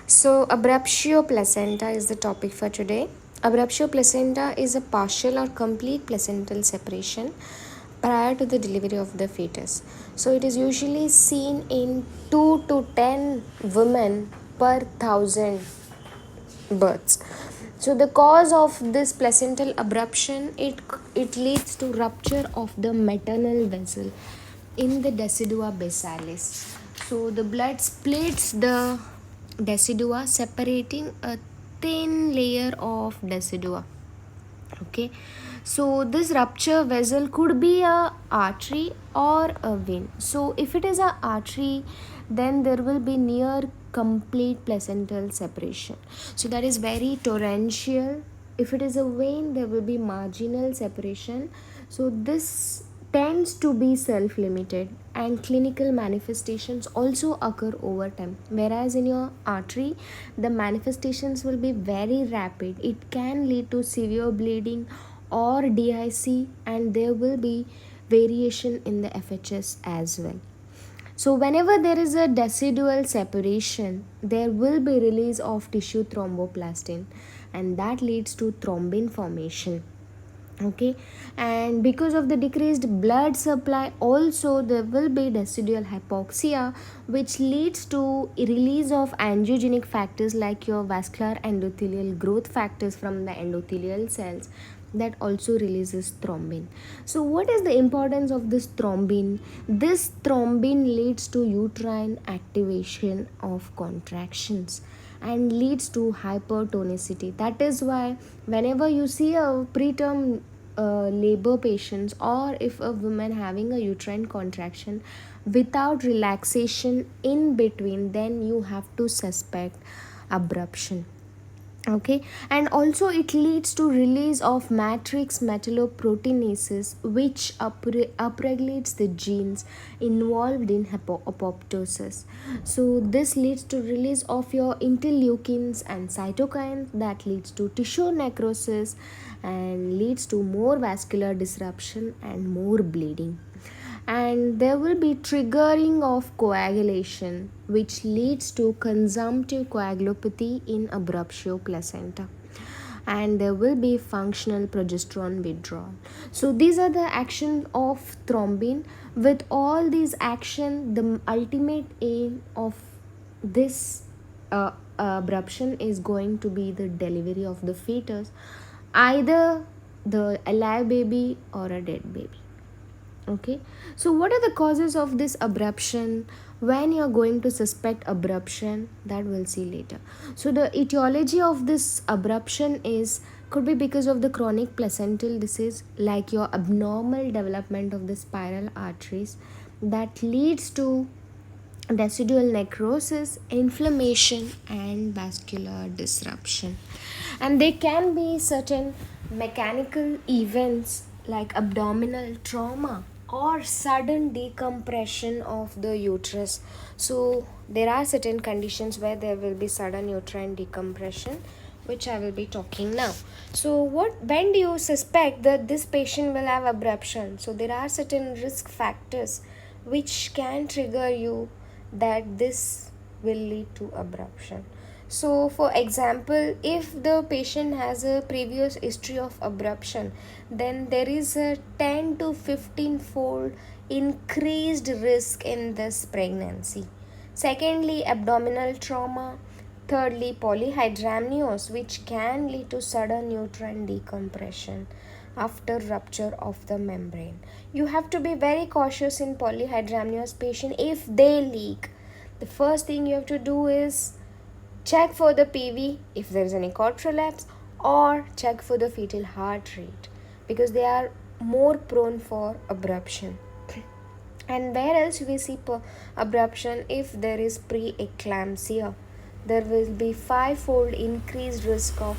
So, abruptio placenta is the topic for today. Abruptio placenta is a partial or complete placental separation prior to the delivery of the fetus. So, it is usually seen in 2 to 10 women per thousand births. So, the cause of this placental abruption it leads to rupture of the maternal vessel in the decidua basalis. So, the blood splits the decidua, separating a thin layer of decidua. Okay, so this rupture vessel could be a artery or a vein. So if it is a artery, then there will be near complete placental separation, so that is very torrential. If it is a vein, there will be marginal separation. So this tends to be self-limited, and clinical manifestations also occur over time, whereas in your artery the manifestations will be very rapid. It can lead to severe bleeding or DIC, and there will be variation in the FHS as well. So whenever there is a decidual separation, there will be release of tissue thromboplastin, and that leads to thrombin formation. Okay, and because of the decreased blood supply, also there will be decidual hypoxia, which leads to release of angiogenic factors like your vascular endothelial growth factors from the endothelial cells, that also releases thrombin. So what is the importance of this thrombin? This thrombin leads to uterine activation of contractions and leads to hypertonicity. That is why whenever you see a preterm labor patients, or if a woman having a uterine contraction without relaxation in between, then you have to suspect abruption. Okay, and also it leads to release of matrix metalloproteinases, which upregulates the genes involved in apoptosis. So this leads to release of your interleukins and cytokines, that leads to tissue necrosis and leads to more vascular disruption and more bleeding. And there will be triggering of coagulation, which leads to consumptive coagulopathy in abruptio placenta, and there will be functional progesterone withdrawal. So these are the actions of thrombin. With all these action, the ultimate aim of this abruption is going to be the delivery of the fetus, either the alive baby or a dead baby. Okay, so what are the causes of this abruption? When you're going to suspect abruption, that we'll see later. So the etiology of this abruption is could be because of the chronic placental disease, like your abnormal development of the spiral arteries, that leads to decidual necrosis, inflammation, and vascular disruption. And there can be certain mechanical events like abdominal trauma or sudden decompression of the uterus. So there are certain conditions where there will be sudden uterine decompression, which I will be talking now. So when do you suspect that this patient will have abruption? So there are certain risk factors which can trigger you that this will lead to abruption. So for example, if the patient has a previous history of abruption, then there is a 10 to 15 fold increased risk in this pregnancy. Secondly, abdominal trauma. Thirdly, polyhydramnios, which can lead to sudden uterine decompression after rupture of the membrane. You have to be very cautious in polyhydramnios patient. If they leak, the first thing you have to do is check for the PV if there is any cord prolapse, or check for the fetal heart rate, because they are more prone for abruption. And where else we see abruption? If there is preeclampsia, there will be 5-fold increased risk of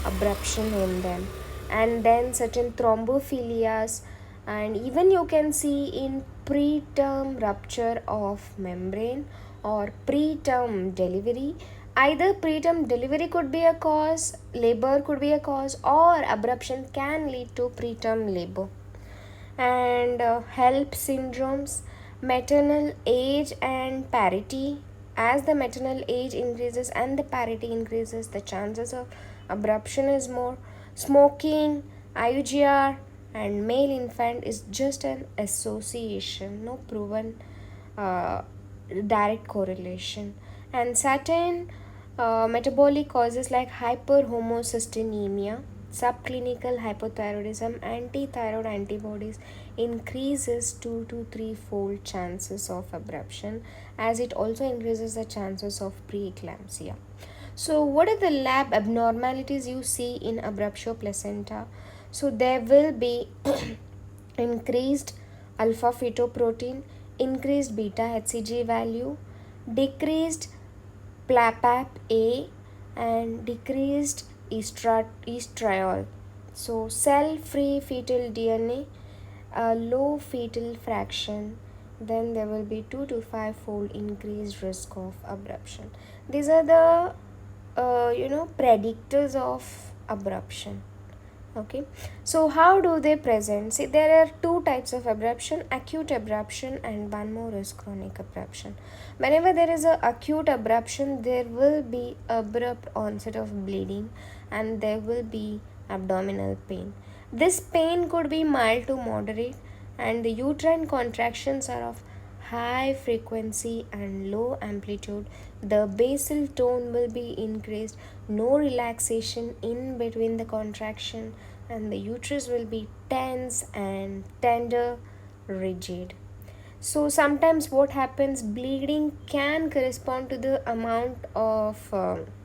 abruption in them. And then certain thrombophilias, and even you can see in preterm rupture of membrane or preterm delivery. Either preterm delivery could be a cause, labor could be a cause, or abruption can lead to preterm labor. And HELP syndromes, maternal age and parity, as the maternal age increases and the parity increases, the chances of abruption is more. Smoking, IUGR, and male infant is just an association, no proven uh, direct correlation. And certain metabolic causes like hyperhomocystinemia, subclinical hypothyroidism, anti-thyroid antibodies increases 2 to 3 fold chances of abruption, as it also increases the chances of preeclampsia. So what are the lab abnormalities you see in abruptio placenta? So there will be increased alpha fetoprotein, increased beta HCG value, decreased PLAPAP A, and decreased estriol. So cell-free fetal DNA, a low fetal fraction, then there will be 2 to 5 fold increased risk of abruption. These are the predictors of abruption. Okay, so how do they present? See, there are two types of abruption: acute abruption and one more is chronic abruption. Whenever there is a acute abruption, there will be abrupt onset of bleeding and there will be abdominal pain. This pain could be mild to moderate, and the uterine contractions are of high frequency and low amplitude. The basal tone will be increased, no relaxation in between the contraction, and the uterus will be tense and tender, rigid. So sometimes what happens, bleeding can correspond to the amount of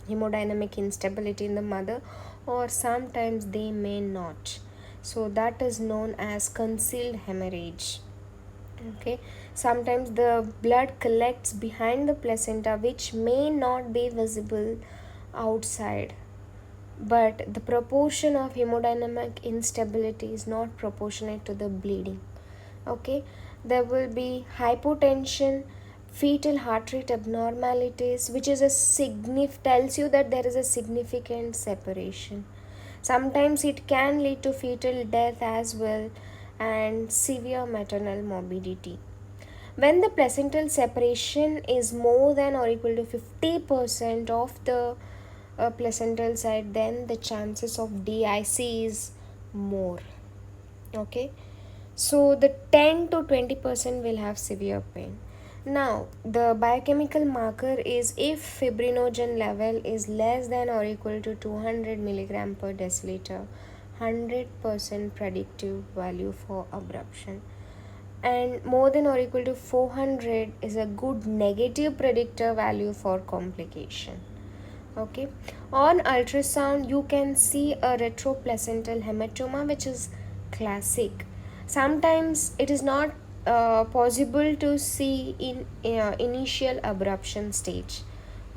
hemodynamic instability in the mother, or sometimes they may not. So that is known as concealed hemorrhage. Okay, sometimes the blood collects behind the placenta, which may not be visible outside, but the proportion of hemodynamic instability is not proportionate to the bleeding. Okay, there will be hypotension, fetal heart rate abnormalities, which is a tells you that there is a significant separation. Sometimes it can lead to fetal death as well, and severe maternal morbidity. When the placental separation is more than or equal to 50% of the placental side, then the chances of DIC is more. Okay, so the 10 to 20% will have severe pain. Now, the biochemical marker is if fibrinogen level is less than or equal to 200 milligram per deciliter, 100% predictive value for abruption, and more than or equal to 400 is a good negative predictor value for complication. Okay, on ultrasound you can see a retroplacental hematoma, which is classic. Sometimes it is not possible to see in initial abruption stage.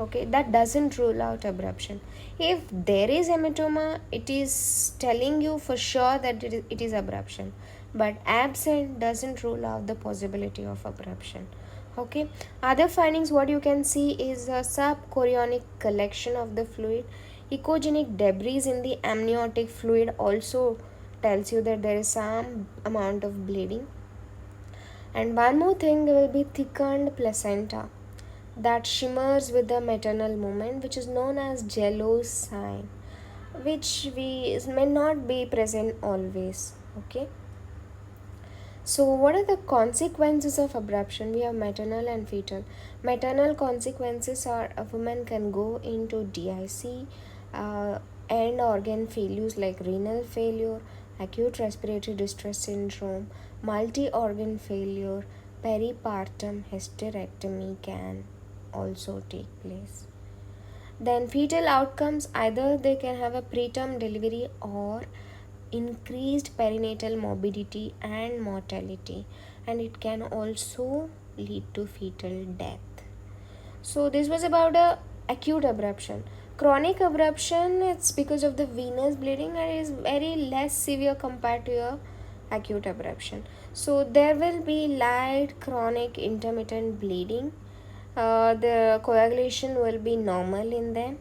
Okay, that doesn't rule out abruption. If there is hematoma, it is telling you for sure that it is abruption, but absent doesn't rule out the possibility of abruption. Okay, other findings what you can see is a subchorionic collection of the fluid. Echogenic debris in the amniotic fluid also tells you that there is some amount of bleeding. And one more thing, there will be thickened placenta that shimmers with the maternal movement, which is known as jello sign, which we may not be present always. Okay, so what are the consequences of abruption? We have maternal and fetal. Maternal consequences are a woman can go into DIC, end organ failures like renal failure, acute respiratory distress syndrome, multi-organ failure, peripartum hysterectomy can also take place. Then fetal outcomes, either they can have a preterm delivery or increased perinatal morbidity and mortality, and it can also lead to fetal death. So this was about a acute abruption. Chronic abruption, it's because of the venous bleeding and is very less severe compared to your acute abruption. So there will be light chronic intermittent bleeding. The coagulation will be normal in them,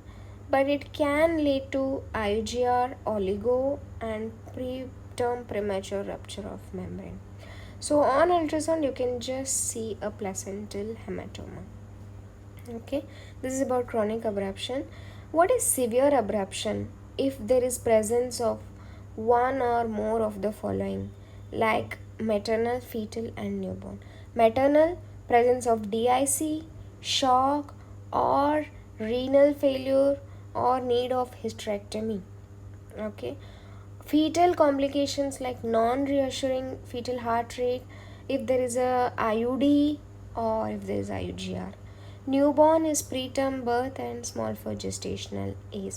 but it can lead to IUGR, oligo, and preterm premature rupture of membrane. So on ultrasound, you can just see a placental hematoma. Okay, this is about chronic abruption. What is severe abruption? If there is presence of one or more of the following, like maternal, fetal, and newborn. Maternal, presence of DIC, shock, or renal failure, or need of hysterectomy. Okay, fetal complications like non-reassuring fetal heart rate, if there is a IUD or if there is IUGR. Newborn is preterm birth and small for gestational age.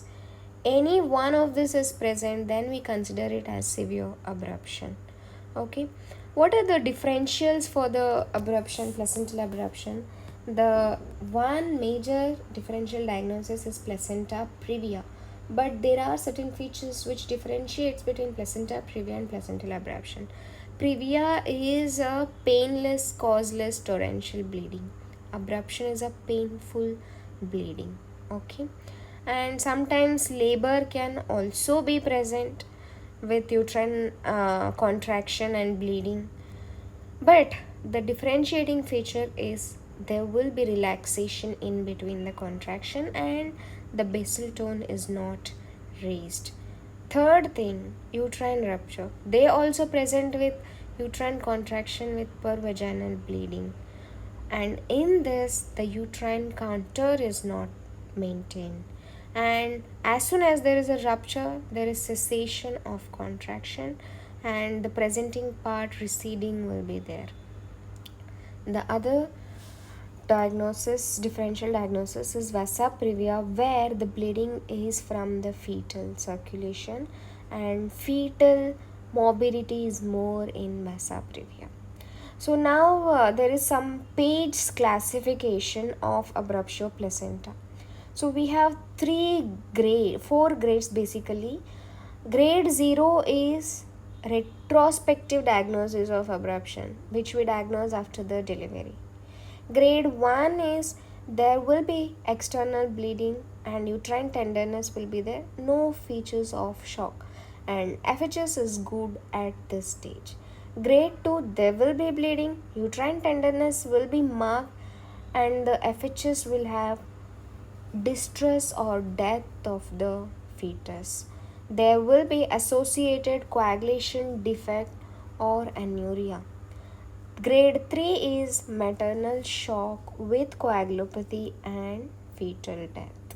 Any one of this is present, then we consider it as severe abruption. Okay, what are the differentials for the abruption, placental abruption? The one major differential diagnosis is placenta previa, but there are certain features which differentiates between placenta previa and placental abruption. Previa is a painless, causeless torrential bleeding. Abruption is a painful bleeding. Okay, and sometimes labor can also be present with uterine contraction and bleeding, but the differentiating feature is there will be relaxation in between the contraction and the basal tone is not raised. Third thing, uterine rupture. They also present with uterine contraction with pervaginal bleeding. And in this, the uterine counter is not maintained. And as soon as there is a rupture, there is cessation of contraction and the presenting part receding will be there. The other diagnosis, differential diagnosis, is vasa previa, where the bleeding is from the fetal circulation and fetal morbidity is more in vasa previa. So now there is some Page's classification of abruptio placenta. So we have four grades basically. Grade 0 is retrospective diagnosis of abruption, which we diagnose after the delivery. Grade 1 is there will be external bleeding and uterine tenderness will be there, no features of shock, and FHS is good at this stage. Grade 2, there will be bleeding, uterine tenderness will be marked, and the FHS will have distress or death of the fetus. There will be associated coagulation defect or anuria. Grade 3 is maternal shock with coagulopathy and fetal death.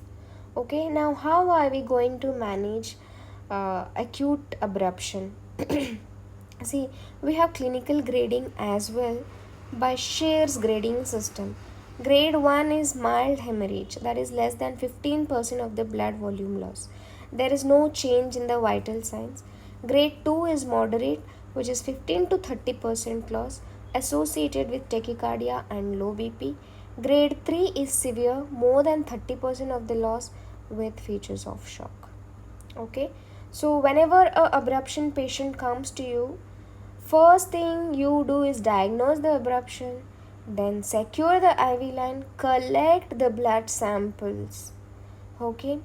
Okay, now how are we going to manage acute abruption? See, we have clinical grading as well by Scher's grading system. Grade 1 is mild hemorrhage, that is less than 15% of the blood volume loss. There is no change in the vital signs. Grade 2 is moderate, which is 15 to 30% loss associated with tachycardia and low BP. Grade 3 is severe, more than 30% of the loss with features of shock. Okay, so whenever a abruption patient comes to you, first thing you do is diagnose the abruption, then secure the IV line, collect the blood samples. Okay,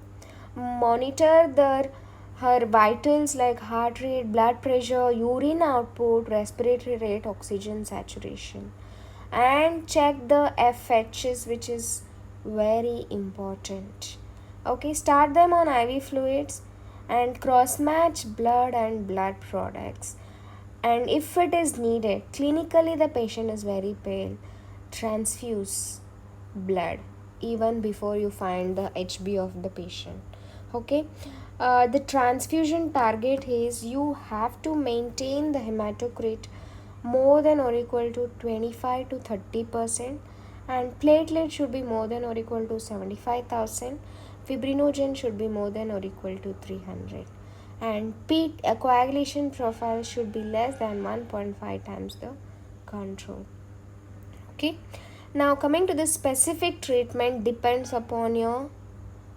monitor her vitals like heart rate, blood pressure, urine output, respiratory rate, oxygen saturation, and check the FHs, which is very important. Okay, start them on IV fluids and cross match blood and blood products. And if it is needed, clinically the patient is very pale, transfuse blood even before you find the HB of the patient. Okay, the transfusion target is you have to maintain the hematocrit more than or equal to 25 to 30%, and platelet should be more than or equal to 75,000. Fibrinogen should be more than or equal to 300, and coagulation profile should be less than 1.5 times the control. Okay, now coming to the specific treatment depends upon your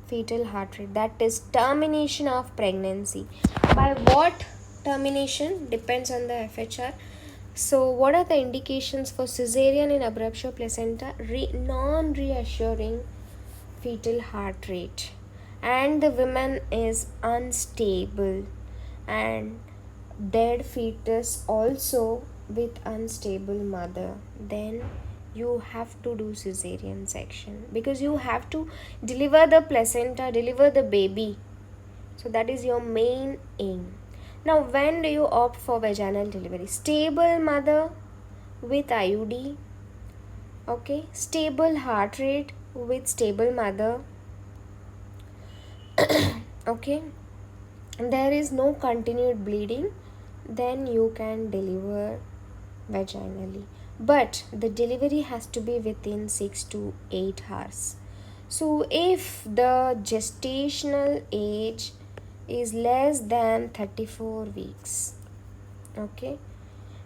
fetal heart rate, that is termination of pregnancy. By what termination depends on the FHR. So what are the indications for cesarean in abruptio placenta? Non-reassuring fetal heart rate, and the woman is unstable, and dead fetus also with unstable mother, then you have to do cesarean section, because you have to deliver the placenta, deliver the baby. So that is your main aim. Now, when do you opt for vaginal delivery? Stable mother with IUD, okay, stable heart rate with stable mother, okay, and there is no continued bleeding, then you can deliver vaginally. But the delivery has to be within 6 to 8 hours. So if the gestational age is less than 34 weeks, okay,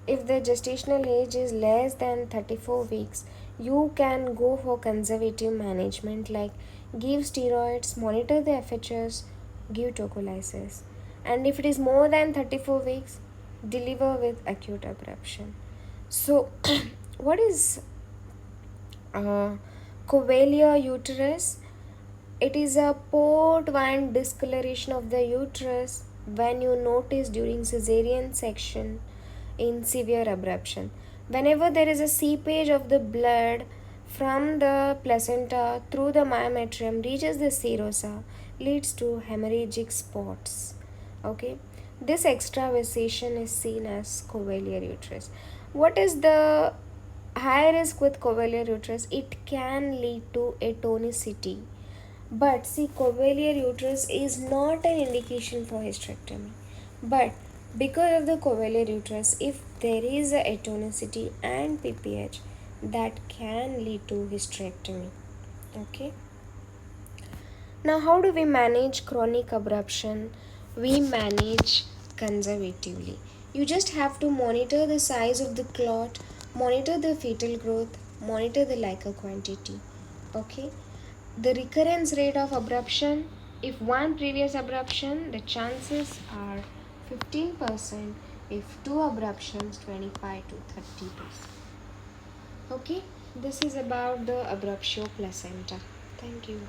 if the gestational age is less than 34 weeks, you can go for conservative management, like give steroids, monitor the FHS, give tocolysis. And if it is more than 34 weeks, deliver with acute abruption. So what is covaliar uterus? It is a port wine discoloration of the uterus when you notice during cesarean section in severe abruption. Whenever there is a seepage of the blood from the placenta through the myometrium reaches the serosa, leads to hemorrhagic spots. Okay, this extravasation is seen as covaliar uterus. What is the high risk with covaliar uterus? It can lead to atonicity. But see, covaliar uterus is not an indication for hysterectomy. But because of the covaliar uterus, if there is a atonicity and PPH, that can lead to hysterectomy. Okay. Now, how do we manage chronic abruption? We manage conservatively. You just have to monitor the size of the clot, monitor the fetal growth, monitor the LICA quantity. Okay. The recurrence rate of abruption, if one previous abruption, the chances are 15%, if two abruptions, 25 to 30%. Okay, this is about the abruptio placenta. Thank you.